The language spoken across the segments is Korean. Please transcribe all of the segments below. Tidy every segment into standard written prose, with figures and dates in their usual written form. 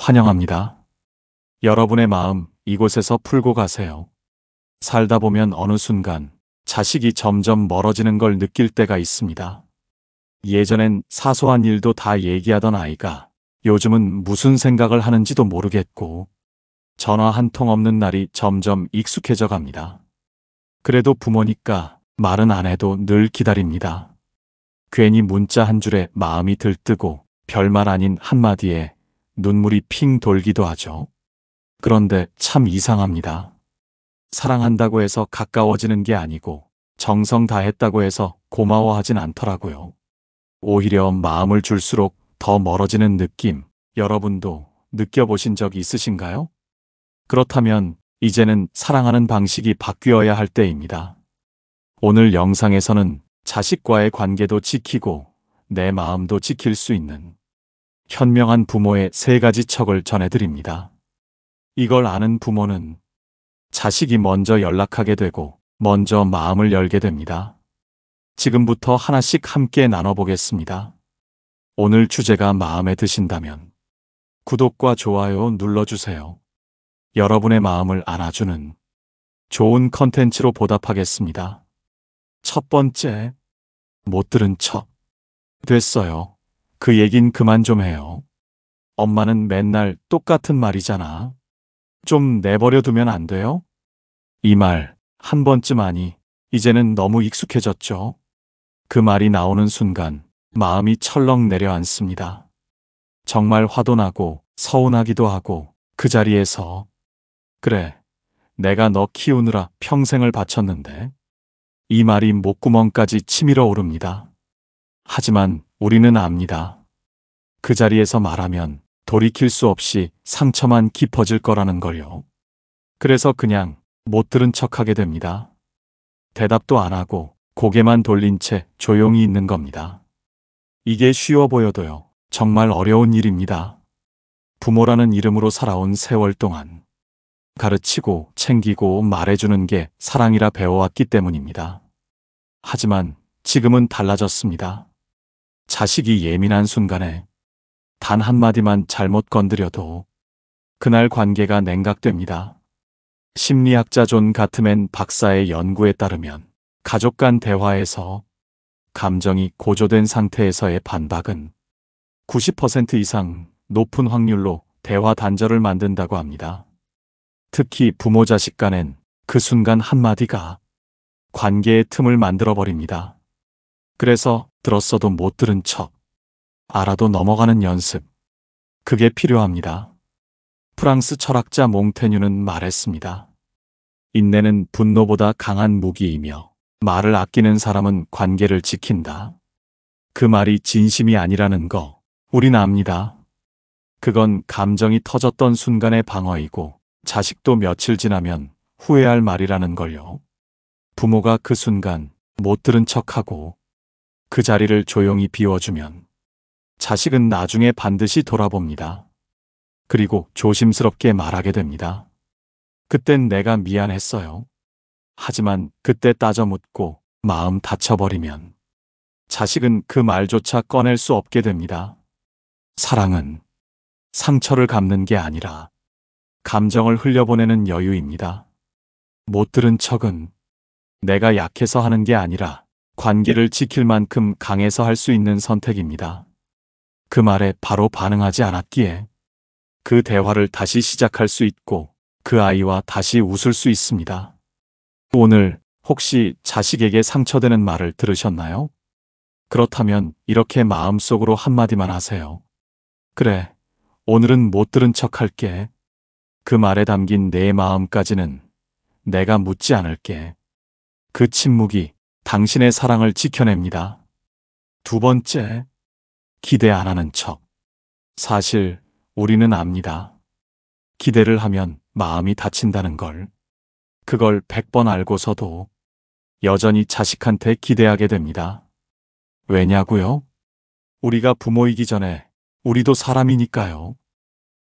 환영합니다. 여러분의 마음 이곳에서 풀고 가세요. 살다 보면 어느 순간 자식이 점점 멀어지는 걸 느낄 때가 있습니다. 예전엔 사소한 일도 다 얘기하던 아이가 요즘은 무슨 생각을 하는지도 모르겠고 전화 한 통 없는 날이 점점 익숙해져 갑니다. 그래도 부모니까 말은 안 해도 늘 기다립니다. 괜히 문자 한 줄에 마음이 들뜨고 별말 아닌 한마디에 눈물이 핑 돌기도 하죠. 그런데 참 이상합니다. 사랑한다고 해서 가까워지는 게 아니고 정성 다했다고 해서 고마워하진 않더라고요. 오히려 마음을 줄수록 더 멀어지는 느낌, 여러분도 느껴보신 적 있으신가요? 그렇다면 이제는 사랑하는 방식이 바뀌어야 할 때입니다. 오늘 영상에서는 자식과의 관계도 지키고 내 마음도 지킬 수 있는 현명한 부모의 3가지 척을 전해드립니다. 이걸 아는 부모는 자식이 먼저 연락하게 되고 먼저 마음을 열게 됩니다. 지금부터 하나씩 함께 나눠보겠습니다. 오늘 주제가 마음에 드신다면 구독과 좋아요 눌러주세요. 여러분의 마음을 안아주는 좋은 컨텐츠로 보답하겠습니다. 첫 번째, 못 들은 척. 됐어요. 그 얘긴 그만 좀 해요. 엄마는 맨날 똑같은 말이잖아. 좀 내버려 두면 안 돼요? 이 말 한 번쯤 하니 이제는 너무 익숙해졌죠. 그 말이 나오는 순간 마음이 철렁 내려앉습니다. 정말 화도 나고 서운하기도 하고 그 자리에서 그래, 내가 너 키우느라 평생을 바쳤는데 이 말이 목구멍까지 치밀어 오릅니다. 하지만 우리는 압니다. 그 자리에서 말하면 돌이킬 수 없이 상처만 깊어질 거라는 걸요. 그래서 그냥 못 들은 척하게 됩니다. 대답도 안 하고 고개만 돌린 채 조용히 있는 겁니다. 이게 쉬워 보여도요, 정말 어려운 일입니다. 부모라는 이름으로 살아온 세월 동안 가르치고 챙기고 말해주는 게 사랑이라 배워왔기 때문입니다. 하지만 지금은 달라졌습니다. 자식이 예민한 순간에 단 한마디만 잘못 건드려도 그날 관계가 냉각됩니다. 심리학자 존 가트맨 박사의 연구에 따르면 가족 간 대화에서 감정이 고조된 상태에서의 반박은 90% 이상 높은 확률로 대화 단절을 만든다고 합니다. 특히 부모 자식 간엔 그 순간 한마디가 관계의 틈을 만들어버립니다. 그래서 들었어도 못 들은 척, 알아도 넘어가는 연습, 그게 필요합니다. 프랑스 철학자 몽테뉴는 말했습니다. 인내는 분노보다 강한 무기이며 말을 아끼는 사람은 관계를 지킨다. 그 말이 진심이 아니라는 거 우린 압니다. 그건 감정이 터졌던 순간의 방어이고 자식도 며칠 지나면 후회할 말이라는 걸요. 부모가 그 순간 못 들은 척하고 그 자리를 조용히 비워주면 자식은 나중에 반드시 돌아봅니다. 그리고 조심스럽게 말하게 됩니다. 그땐 내가 미안했어요. 하지만 그때 따져 묻고 마음 다쳐버리면 자식은 그 말조차 꺼낼 수 없게 됩니다. 사랑은 상처를 갚는 게 아니라 감정을 흘려보내는 여유입니다. 못 들은 척은 내가 약해서 하는 게 아니라 관계를 지킬 만큼 강해서 할 수 있는 선택입니다. 그 말에 바로 반응하지 않았기에 그 대화를 다시 시작할 수 있고 그 아이와 다시 웃을 수 있습니다. 오늘 혹시 자식에게 상처되는 말을 들으셨나요? 그렇다면 이렇게 마음속으로 한마디만 하세요. 그래, 오늘은 못 들은 척 할게. 그 말에 담긴 내 마음까지는 내가 묻지 않을게. 그 침묵이 당신의 사랑을 지켜냅니다. 두 번째, 기대 안 하는 척. 사실 우리는 압니다. 기대를 하면 마음이 다친다는 걸. 그걸 100번 알고서도 여전히 자식한테 기대하게 됩니다. 왜냐고요? 우리가 부모이기 전에 우리도 사람이니까요.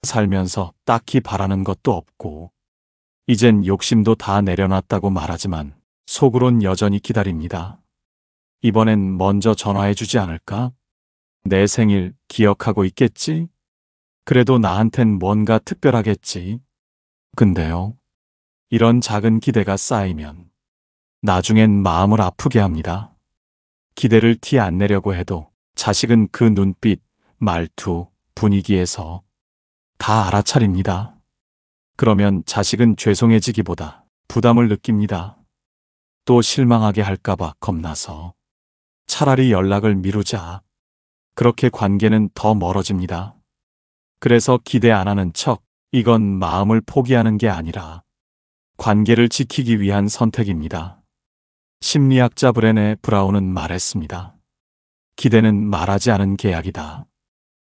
살면서 딱히 바라는 것도 없고 이젠 욕심도 다 내려놨다고 말하지만 속으론 여전히 기다립니다. 이번엔 먼저 전화해주지 않을까? 내 생일 기억하고 있겠지? 그래도 나한텐 뭔가 특별하겠지. 근데요, 이런 작은 기대가 쌓이면 나중엔 마음을 아프게 합니다. 기대를 티 안 내려고 해도 자식은 그 눈빛, 말투, 분위기에서 다 알아차립니다. 그러면 자식은 죄송해지기보다 부담을 느낍니다. 또 실망하게 할까봐 겁나서 차라리 연락을 미루자. 그렇게 관계는 더 멀어집니다. 그래서 기대 안 하는 척, 이건 마음을 포기하는 게 아니라 관계를 지키기 위한 선택입니다. 심리학자 브레네 브라운은 말했습니다. 기대는 말하지 않은 계약이다.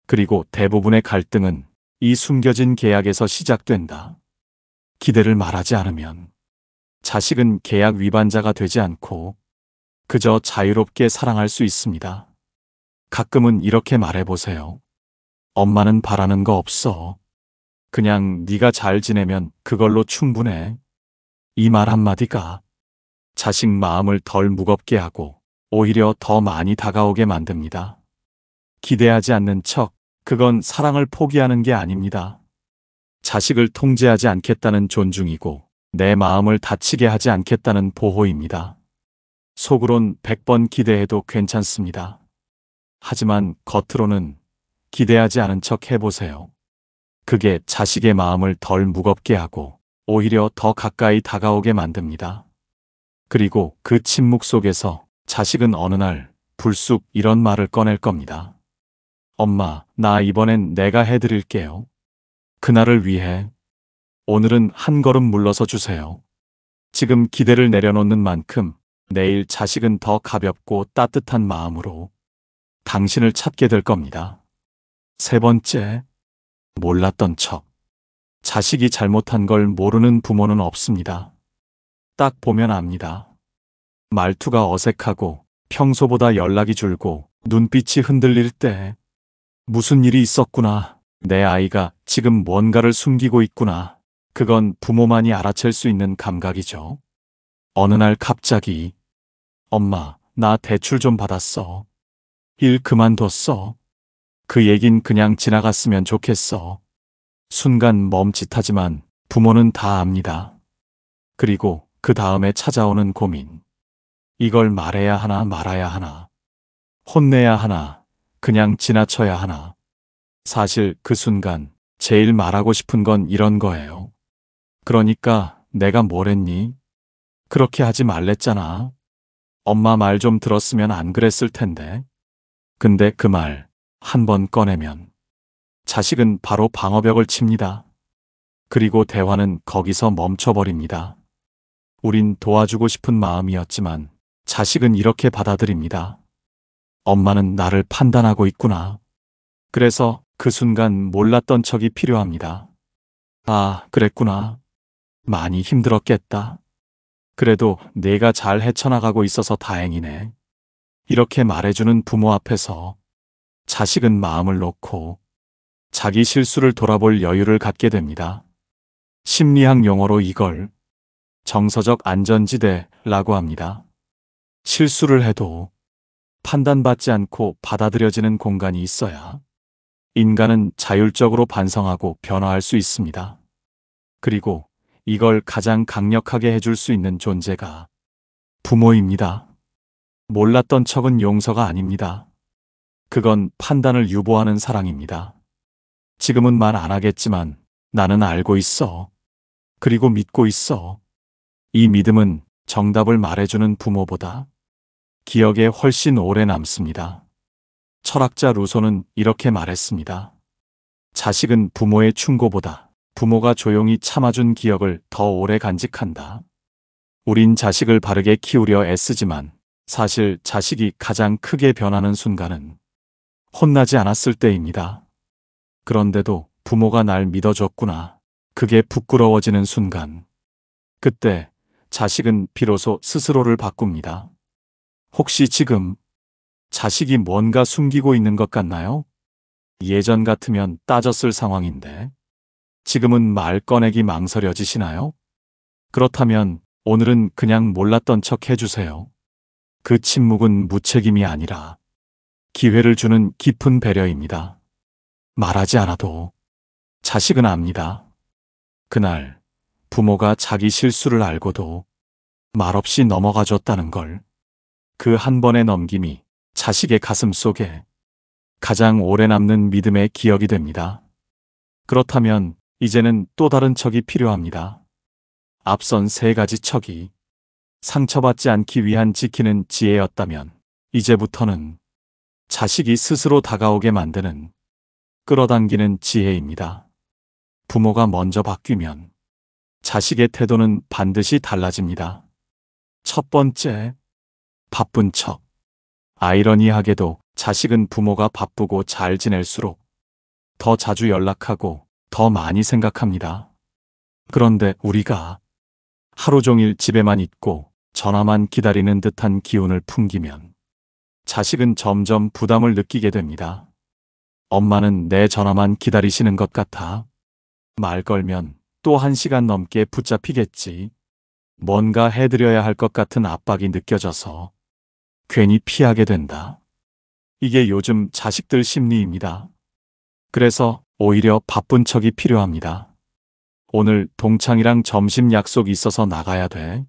그리고 대부분의 갈등은 이 숨겨진 계약에서 시작된다. 기대를 말하지 않으면 자식은 계약 위반자가 되지 않고 그저 자유롭게 사랑할 수 있습니다. 가끔은 이렇게 말해보세요. 엄마는 바라는 거 없어. 그냥 네가 잘 지내면 그걸로 충분해. 이 말 한마디가 자식 마음을 덜 무겁게 하고 오히려 더 많이 다가오게 만듭니다. 기대하지 않는 척, 그건 사랑을 포기하는 게 아닙니다. 자식을 통제하지 않겠다는 존중이고 내 마음을 다치게 하지 않겠다는 보호입니다. 속으론 100번 기대해도 괜찮습니다. 하지만 겉으로는 기대하지 않은 척 해보세요. 그게 자식의 마음을 덜 무겁게 하고 오히려 더 가까이 다가오게 만듭니다. 그리고 그 침묵 속에서 자식은 어느 날 불쑥 이런 말을 꺼낼 겁니다. 엄마, 나 이번엔 내가 해드릴게요. 그날을 위해 오늘은 한 걸음 물러서 주세요. 지금 기대를 내려놓는 만큼 내일 자식은 더 가볍고 따뜻한 마음으로 당신을 찾게 될 겁니다. 세 번째, 몰랐던 척. 자식이 잘못한 걸 모르는 부모는 없습니다. 딱 보면 압니다. 말투가 어색하고 평소보다 연락이 줄고 눈빛이 흔들릴 때 무슨 일이 있었구나. 내 아이가 지금 뭔가를 숨기고 있구나. 그건 부모만이 알아챌 수 있는 감각이죠. 어느 날 갑자기 엄마, 나 대출 좀 받았어. 일 그만뒀어. 그 얘긴 그냥 지나갔으면 좋겠어. 순간 멈칫하지만 부모는 다 압니다. 그리고 그 다음에 찾아오는 고민. 이걸 말해야 하나 말아야 하나. 혼내야 하나. 그냥 지나쳐야 하나. 사실 그 순간 제일 말하고 싶은 건 이런 거예요. 그러니까 내가 뭘 했니? 그렇게 하지 말랬잖아. 엄마 말 좀 들었으면 안 그랬을 텐데. 근데 그 말 한 번 꺼내면 자식은 바로 방어벽을 칩니다. 그리고 대화는 거기서 멈춰버립니다. 우린 도와주고 싶은 마음이었지만 자식은 이렇게 받아들입니다. 엄마는 나를 판단하고 있구나. 그래서 그 순간 몰랐던 척이 필요합니다. 아, 그랬구나. 많이 힘들었겠다. 그래도 내가 잘 헤쳐나가고 있어서 다행이네. 이렇게 말해주는 부모 앞에서 자식은 마음을 놓고 자기 실수를 돌아볼 여유를 갖게 됩니다. 심리학 용어로 이걸 정서적 안전지대라고 합니다. 실수를 해도 판단받지 않고 받아들여지는 공간이 있어야 인간은 자율적으로 반성하고 변화할 수 있습니다. 그리고 이걸 가장 강력하게 해줄 수 있는 존재가 부모입니다. 몰랐던 척은 용서가 아닙니다. 그건 판단을 유보하는 사랑입니다. 지금은 말 안 하겠지만 나는 알고 있어. 그리고 믿고 있어. 이 믿음은 정답을 말해주는 부모보다 기억에 훨씬 오래 남습니다. 철학자 루소는 이렇게 말했습니다. 자식은 부모의 충고보다 부모가 조용히 참아준 기억을 더 오래 간직한다. 우린 자식을 바르게 키우려 애쓰지만 사실 자식이 가장 크게 변하는 순간은 혼나지 않았을 때입니다. 그런데도 부모가 날 믿어줬구나. 그게 부끄러워지는 순간. 그때 자식은 비로소 스스로를 바꿉니다. 혹시 지금 자식이 뭔가 숨기고 있는 것 같나요? 예전 같으면 따졌을 상황인데 지금은 말 꺼내기 망설여지시나요? 그렇다면 오늘은 그냥 몰랐던 척 해주세요. 그 침묵은 무책임이 아니라 기회를 주는 깊은 배려입니다. 말하지 않아도 자식은 압니다. 그날 부모가 자기 실수를 알고도 말없이 넘어가 줬다는 걸. 그 한 번의 넘김이 자식의 가슴 속에 가장 오래 남는 믿음의 기억이 됩니다. 그렇다면 이제는 또 다른 척이 필요합니다. 앞선 세 가지 척이 상처받지 않기 위한 지키는 지혜였다면 이제부터는 자식이 스스로 다가오게 만드는 끌어당기는 지혜입니다. 부모가 먼저 바뀌면 자식의 태도는 반드시 달라집니다. 첫 번째, 바쁜 척. 아이러니하게도 자식은 부모가 바쁘고 잘 지낼수록 더 자주 연락하고 더 많이 생각합니다. 그런데 우리가 하루 종일 집에만 있고 전화만 기다리는 듯한 기운을 풍기면 자식은 점점 부담을 느끼게 됩니다. 엄마는 내 전화만 기다리시는 것 같아. 말 걸면 또 1시간 넘게 붙잡히겠지. 뭔가 해드려야 할 것 같은 압박이 느껴져서 괜히 피하게 된다. 이게 요즘 자식들 심리입니다. 그래서 오히려 바쁜 척이 필요합니다. 오늘 동창이랑 점심 약속 있어서 나가야 돼.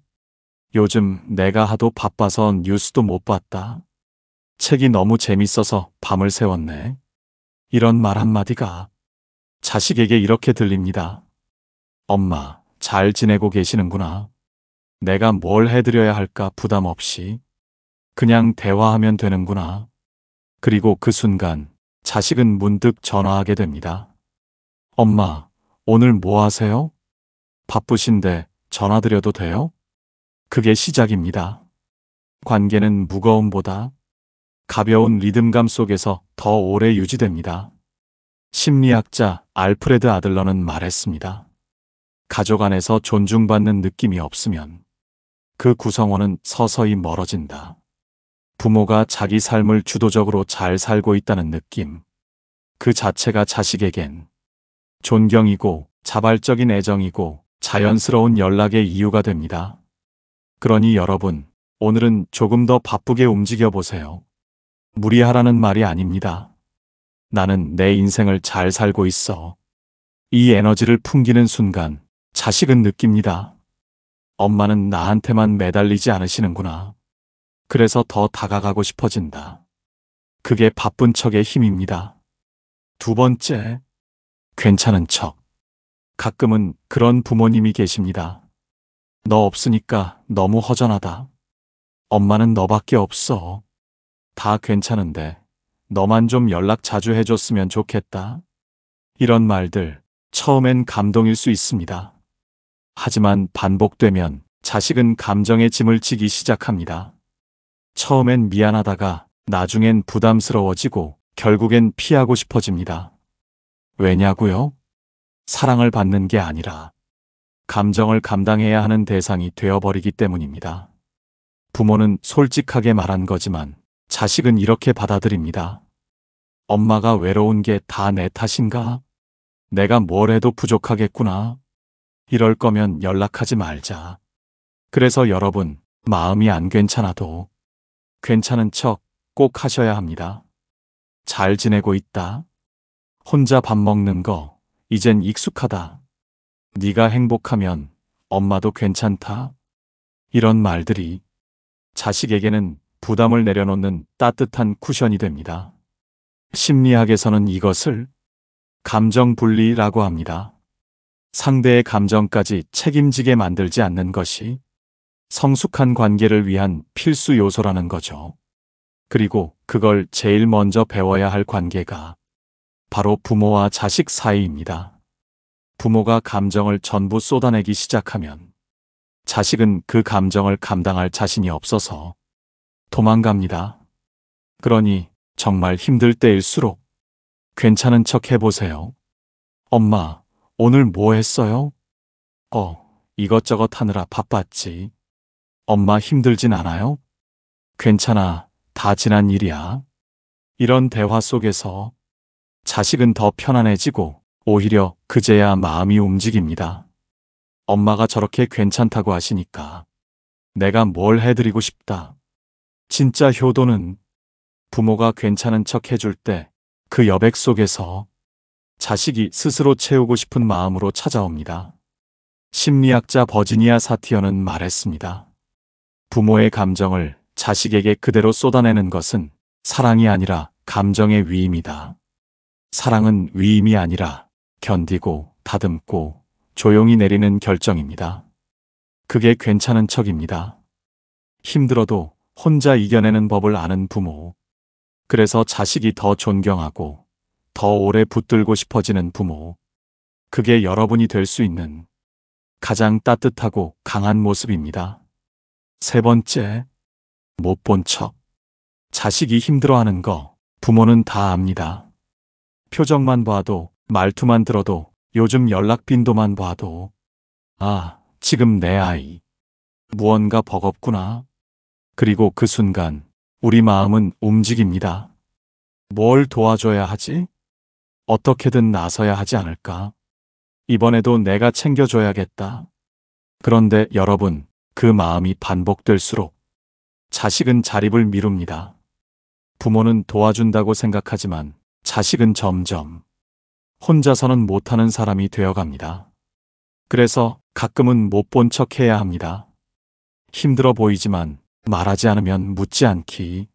요즘 내가 하도 바빠서 뉴스도 못 봤다. 책이 너무 재밌어서 밤을 새웠네. 이런 말 한마디가 자식에게 이렇게 들립니다. 엄마, 잘 지내고 계시는구나. 내가 뭘 해드려야 할까 부담 없이. 그냥 대화하면 되는구나. 그리고 그 순간 자식은 문득 전화하게 됩니다. 엄마, 오늘 뭐 하세요? 바쁘신데 전화 드려도 돼요? 그게 시작입니다. 관계는 무거움보다 가벼운 리듬감 속에서 더 오래 유지됩니다. 심리학자 알프레드 아들러는 말했습니다. 가족 안에서 존중받는 느낌이 없으면 그 구성원은 서서히 멀어진다. 부모가 자기 삶을 주도적으로 잘 살고 있다는 느낌. 그 자체가 자식에겐 존경이고 자발적인 애정이고 자연스러운 연락의 이유가 됩니다. 그러니 여러분, 오늘은 조금 더 바쁘게 움직여 보세요. 무리하라는 말이 아닙니다. 나는 내 인생을 잘 살고 있어. 이 에너지를 풍기는 순간 자식은 느낍니다. 엄마는 나한테만 매달리지 않으시는구나. 그래서 더 다가가고 싶어진다. 그게 바쁜 척의 힘입니다. 두 번째, 괜찮은 척. 가끔은 그런 부모님이 계십니다. 너 없으니까 너무 허전하다. 엄마는 너밖에 없어. 다 괜찮은데 너만 좀 연락 자주 해줬으면 좋겠다. 이런 말들 처음엔 감동일 수 있습니다. 하지만 반복되면 자식은 감정의 짐을 지기 시작합니다. 처음엔 미안하다가 나중엔 부담스러워지고 결국엔 피하고 싶어집니다. 왜냐고요? 사랑을 받는 게 아니라 감정을 감당해야 하는 대상이 되어버리기 때문입니다. 부모는 솔직하게 말한 거지만 자식은 이렇게 받아들입니다. 엄마가 외로운 게 다 내 탓인가? 내가 뭘 해도 부족하겠구나. 이럴 거면 연락하지 말자. 그래서 여러분, 마음이 안 괜찮아도 괜찮은 척 꼭 하셔야 합니다. 잘 지내고 있다. 혼자 밥 먹는 거 이젠 익숙하다. 네가 행복하면 엄마도 괜찮다. 이런 말들이 자식에게는 부담을 내려놓는 따뜻한 쿠션이 됩니다. 심리학에서는 이것을 감정 분리라고 합니다. 상대의 감정까지 책임지게 만들지 않는 것이 성숙한 관계를 위한 필수 요소라는 거죠. 그리고 그걸 제일 먼저 배워야 할 관계가 바로 부모와 자식 사이입니다. 부모가 감정을 전부 쏟아내기 시작하면 자식은 그 감정을 감당할 자신이 없어서 도망갑니다. 그러니 정말 힘들 때일수록 괜찮은 척 해보세요. 엄마, 오늘 뭐 했어요? 이것저것 하느라 바빴지. 엄마 힘들진 않아요? 괜찮아, 다 지난 일이야. 이런 대화 속에서 자식은 더 편안해지고 오히려 그제야 마음이 움직입니다. 엄마가 저렇게 괜찮다고 하시니까 내가 뭘 해드리고 싶다. 진짜 효도는 부모가 괜찮은 척 해줄 때 그 여백 속에서 자식이 스스로 채우고 싶은 마음으로 찾아옵니다. 심리학자 버지니아 사티어는 말했습니다. 부모의 감정을 자식에게 그대로 쏟아내는 것은 사랑이 아니라 감정의 위임이다. 사랑은 위임이 아니라 견디고 다듬고 조용히 내리는 결정입니다. 그게 괜찮은 척입니다. 힘들어도 혼자 이겨내는 법을 아는 부모. 그래서 자식이 더 존경하고 더 오래 붙들고 싶어지는 부모. 그게 여러분이 될 수 있는 가장 따뜻하고 강한 모습입니다. 세 번째, 못 본 척. 자식이 힘들어하는 거 부모는 다 압니다. 표정만 봐도, 말투만 들어도, 요즘 연락 빈도만 봐도 아, 지금 내 아이 무언가 버겁구나. 그리고 그 순간 우리 마음은 움직입니다. 뭘 도와줘야 하지? 어떻게든 나서야 하지 않을까? 이번에도 내가 챙겨줘야겠다. 그런데 여러분, 그 마음이 반복될수록 자식은 자립을 미룹니다. 부모는 도와준다고 생각하지만 자식은 점점 혼자서는 못하는 사람이 되어갑니다. 그래서 가끔은 못 본 척 해야 합니다. 힘들어 보이지만 말하지 않으면 묻지 않기,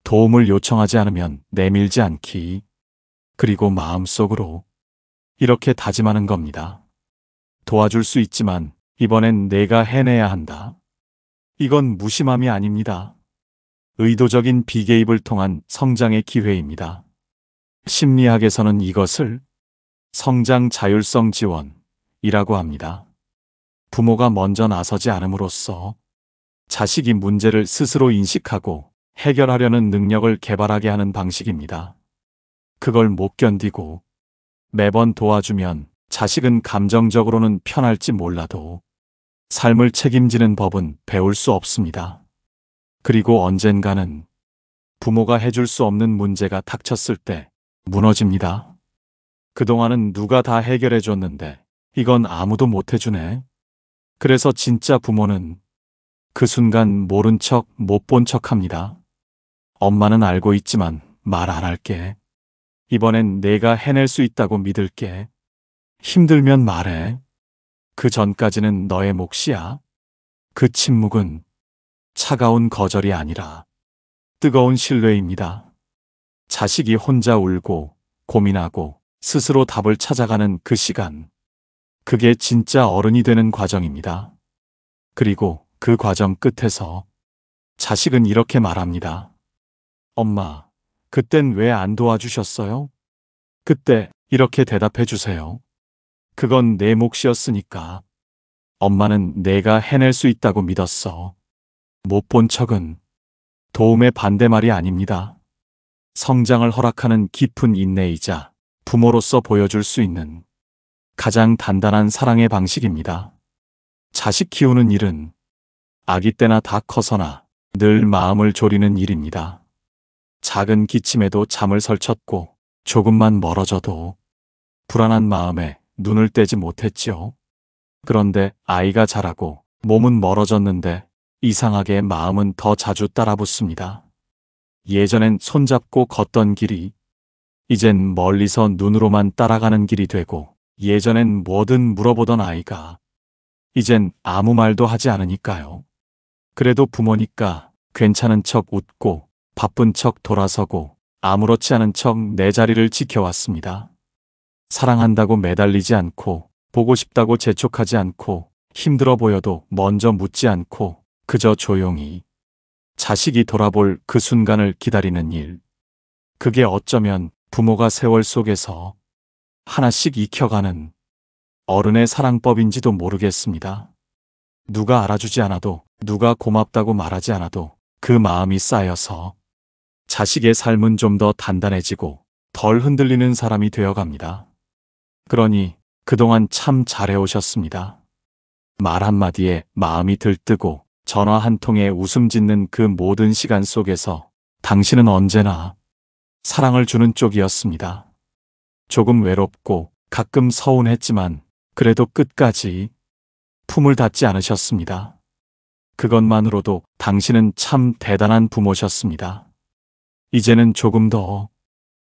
도움을 요청하지 않으면 내밀지 않기, 그리고 마음속으로 이렇게 다짐하는 겁니다. 도와줄 수 있지만 이번엔 내가 해내야 한다. 이건 무심함이 아닙니다. 의도적인 비개입을 통한 성장의 기회입니다. 심리학에서는 이것을 성장 자율성 지원이라고 합니다. 부모가 먼저 나서지 않음으로써 자식이 문제를 스스로 인식하고 해결하려는 능력을 개발하게 하는 방식입니다. 그걸 못 견디고 매번 도와주면 자식은 감정적으로는 편할지 몰라도 삶을 책임지는 법은 배울 수 없습니다. 그리고 언젠가는 부모가 해줄 수 없는 문제가 닥쳤을 때 무너집니다. 그동안은 누가 다 해결해 줬는데 이건 아무도 못 해주네. 그래서 진짜 부모는 그 순간 모른 척, 못 본 척 합니다. 엄마는 알고 있지만 말 안 할게. 이번엔 내가 해낼 수 있다고 믿을게. 힘들면 말해. 그 전까지는 너의 몫이야. 그 침묵은 차가운 거절이 아니라 뜨거운 신뢰입니다. 자식이 혼자 울고 고민하고 스스로 답을 찾아가는 그 시간. 그게 진짜 어른이 되는 과정입니다. 그리고 그 과정 끝에서 자식은 이렇게 말합니다. 엄마, 그땐 왜 안 도와주셨어요? 그때 이렇게 대답해 주세요. 그건 내 몫이었으니까. 엄마는 내가 해낼 수 있다고 믿었어. 못 본 척은 도움의 반대말이 아닙니다. 성장을 허락하는 깊은 인내이자 부모로서 보여줄 수 있는 가장 단단한 사랑의 방식입니다. 자식 키우는 일은 아기 때나 다 커서나 늘 마음을 졸이는 일입니다. 작은 기침에도 잠을 설쳤고 조금만 멀어져도 불안한 마음에 눈을 떼지 못했지요. 그런데 아이가 자라고 몸은 멀어졌는데 이상하게 마음은 더 자주 따라붙습니다. 예전엔 손잡고 걷던 길이 이젠 멀리서 눈으로만 따라가는 길이 되고, 예전엔 뭐든 물어보던 아이가 이젠 아무 말도 하지 않으니까요. 그래도 부모니까 괜찮은 척 웃고 바쁜 척 돌아서고 아무렇지 않은 척 내 자리를 지켜왔습니다. 사랑한다고 매달리지 않고, 보고 싶다고 재촉하지 않고, 힘들어 보여도 먼저 묻지 않고 그저 조용히 자식이 돌아볼 그 순간을 기다리는 일. 그게 어쩌면 부모가 세월 속에서 하나씩 익혀가는 어른의 사랑법인지도 모르겠습니다. 누가 알아주지 않아도, 누가 고맙다고 말하지 않아도 그 마음이 쌓여서 자식의 삶은 좀 더 단단해지고 덜 흔들리는 사람이 되어갑니다. 그러니 그동안 참 잘해오셨습니다. 말 한마디에 마음이 들뜨고 전화 한 통에 웃음 짓는 그 모든 시간 속에서 당신은 언제나 사랑을 주는 쪽이었습니다. 조금 외롭고 가끔 서운했지만 그래도 끝까지 품을 닫지 않으셨습니다. 그것만으로도 당신은 참 대단한 부모셨습니다. 이제는 조금 더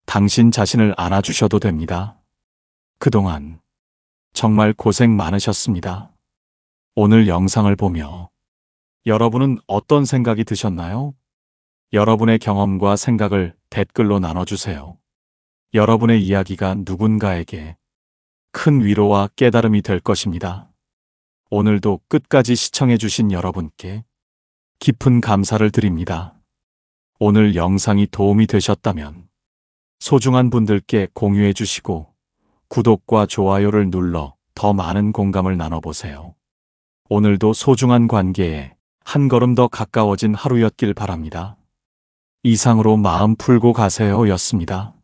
당신 자신을 안아주셔도 됩니다. 그동안 정말 고생 많으셨습니다. 오늘 영상을 보며 여러분은 어떤 생각이 드셨나요? 여러분의 경험과 생각을 댓글로 나눠주세요. 여러분의 이야기가 누군가에게 큰 위로와 깨달음이 될 것입니다. 오늘도 끝까지 시청해주신 여러분께 깊은 감사를 드립니다. 오늘 영상이 도움이 되셨다면 소중한 분들께 공유해 주시고 구독과 좋아요를 눌러 더 많은 공감을 나눠보세요. 오늘도 소중한 관계에 한 걸음 더 가까워진 하루였길 바랍니다. 이상으로 마음 풀고 가세요 였습니다.